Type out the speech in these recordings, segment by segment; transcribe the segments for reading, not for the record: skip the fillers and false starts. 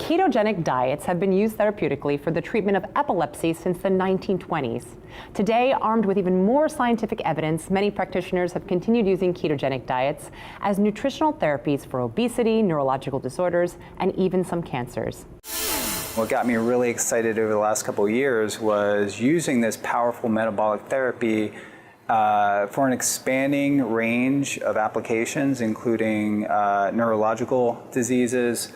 Ketogenic diets have been used therapeutically for the treatment of epilepsy since the 1920s. Today, armed with even more scientific evidence, many practitioners have continued using ketogenic diets as nutritional therapies for obesity, neurological disorders, and even some cancers. What got me really excited over the last couple of years was using this powerful metabolic therapy for an expanding range of applications, including neurological diseases,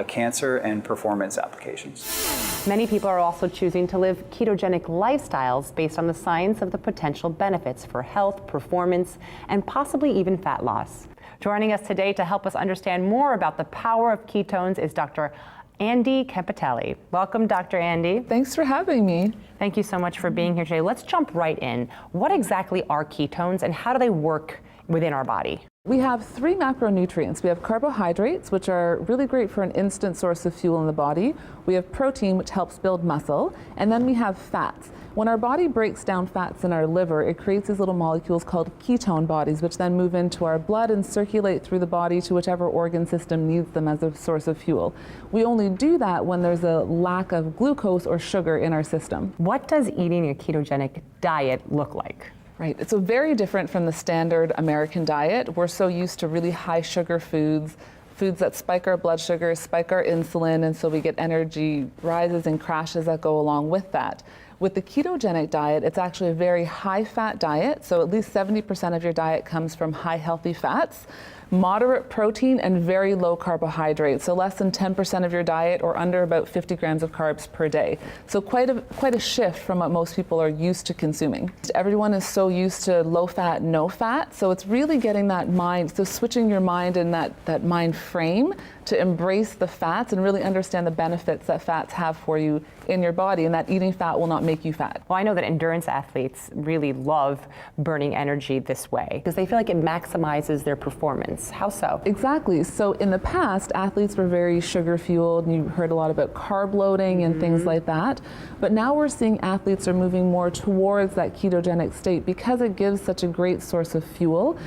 cancer, and performance applications. Many people are also choosing to live ketogenic lifestyles based on the science of the potential benefits for health, performance, and possibly even fat loss. Joining us today to help us understand more about the power of ketones is Dr. Andy Campitelli. Welcome, Dr. Andy. Thanks for having me. Thank you so much for being here today. Let's jump right in. What exactly are ketones and how do they work within our body? We have three macronutrients. We have carbohydrates, which are really great for an instant source of fuel in the body. We have protein, which helps build muscle. And then we have fats. When our body breaks down fats in our liver, it creates these little molecules called ketone bodies, which then move into our blood and circulate through the body to whichever organ system needs them as a source of fuel. We only do that when there's a lack of glucose or sugar in our system. What does eating a ketogenic diet look like? Right, it's so very different from the standard American diet. We're so used to really high sugar foods that spike our blood sugar, spike our insulin, and so we get energy rises and crashes that go along with that. With the ketogenic diet, it's actually a very high fat diet, so at least 70% of your diet comes from high healthy fats, moderate protein, and very low carbohydrates, so less than 10% of your diet or under about 50 grams of carbs per day. So quite a shift from what most people are used to consuming. Everyone is so used to low fat, no fat, so it's really getting that mind, so switching your mind in that mind frame to embrace the fats and really understand the benefits that fats have for you in your body, and that eating fat will not make you fat. Well, I know that endurance athletes really love burning energy this way because they feel like it maximizes their performance. How so? Exactly. So in the past, athletes were very sugar fueled, and you heard a lot about carb loading and things like that. But now we're seeing athletes are moving more towards that ketogenic state because it gives such a great source of fuel.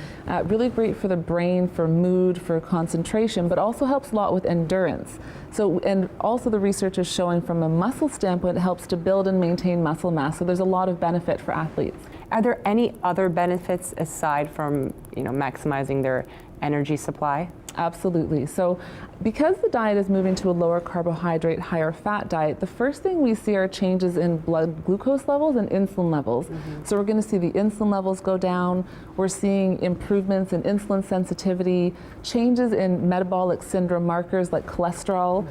Really great for the brain, for mood, for concentration, but also helps a lot with endurance. So, and also the research is showing from a muscle standpoint, it helps to build and maintain muscle mass. So there's a lot of benefit for athletes. Are there any other benefits aside from, maximizing their energy supply? Absolutely. So because the diet is moving to a lower carbohydrate, higher fat diet, the first thing we see are changes in blood glucose levels and insulin levels. So we're going to see the insulin levels go down. We're seeing improvements in insulin sensitivity, changes in metabolic syndrome markers like cholesterol,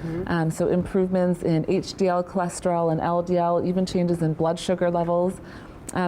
so improvements in HDL cholesterol and LDL, even changes in blood sugar levels.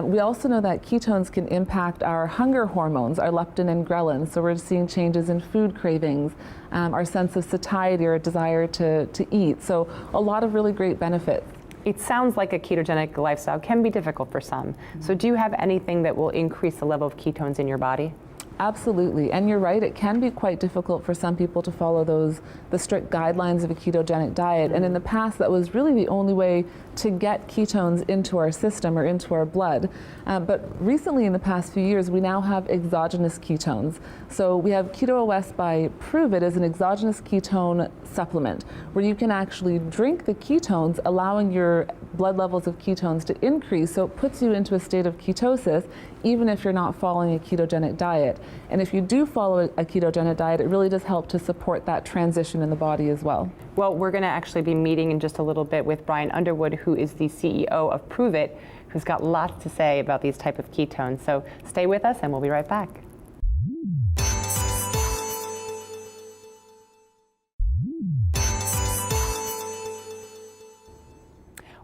We also know that ketones can impact our hunger hormones, our leptin and ghrelin. So we're seeing changes in food cravings, our sense of satiety or desire to eat. So a lot of really great benefits. It sounds like a ketogenic lifestyle can be difficult for some. So do you have anything that will increase the level of ketones in your body? Absolutely, and you're right, it can be quite difficult for some people to follow the strict guidelines of a ketogenic diet, and in the past that was really the only way to get ketones into our system or into our blood. But recently in the past few years we now have exogenous ketones. So we have Keto OS by Pruvit as an exogenous ketone supplement where you can actually drink the ketones, allowing your blood levels of ketones to increase, so it puts you into a state of ketosis even if you're not following a ketogenic diet. And if you do follow a ketogenic diet, it really does help to support that transition in the body as well. Well, we're going to actually be meeting in just a little bit with Brian Underwood, who is the CEO of Pruvit, who's got lots to say about these type of ketones. So stay with us and we'll be right back.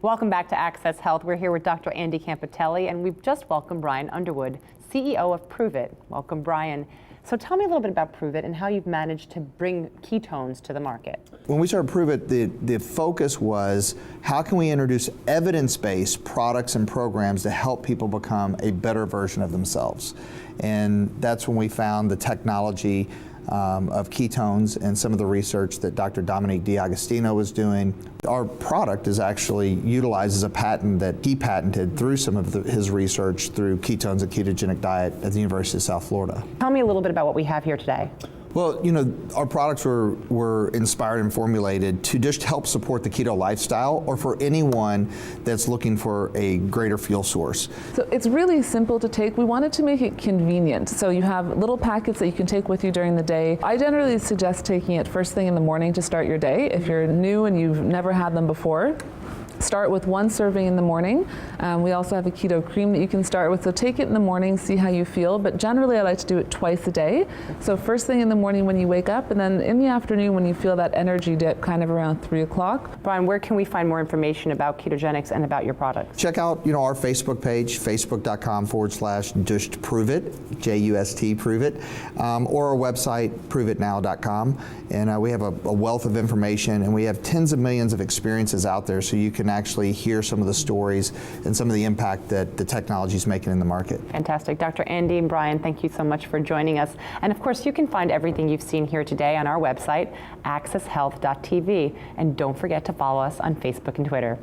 Welcome back to Access Health. We're here with Dr. Andy Campitelli, and we've just welcomed Brian Underwood, CEO of Pruvit. Welcome, Brian. So tell me a little bit about Pruvit and how you've managed to bring ketones to the market. When we started Pruvit, the focus was how can we introduce evidence-based products and programs to help people become a better version of themselves. And that's when we found the technology of ketones and some of the research that Dr. Dominique D'Agostino was doing. Our product is actually utilizes a patent that he patented through some of his research through ketones and ketogenic diet at the University of South Florida. Tell me a little bit about what we have here today. Well, you know, our products were inspired and formulated to just help support the keto lifestyle, or for anyone that's looking for a greater fuel source. So it's really simple to take. We wanted to make it convenient. So you have little packets that you can take with you during the day. I generally suggest taking it first thing in the morning to start your day. If you're new and you've never had them before, start with 1 serving in the morning. We also have a keto cream that you can start with. So take it in the morning, see how you feel. But generally I like to do it twice a day. So first thing in the morning when you wake up, and then in the afternoon when you feel that energy dip kind of around 3 o'clock. Brian, where can we find more information about Ketogenics and about your products? Check out, you know, our Facebook page, facebook.com/just Pruvit, Just Pruvit, or our website, pruvitnow.com. And we have a wealth of information, and we have tens of millions of experiences out there, so you can actually hear some of the stories and some of the impact that the technology is making in the market. Fantastic. Dr. Andy and Brian, thank you so much for joining us. And of course, you can find everything you've seen here today on our website, accesshealth.tv. And don't forget to follow us on Facebook and Twitter.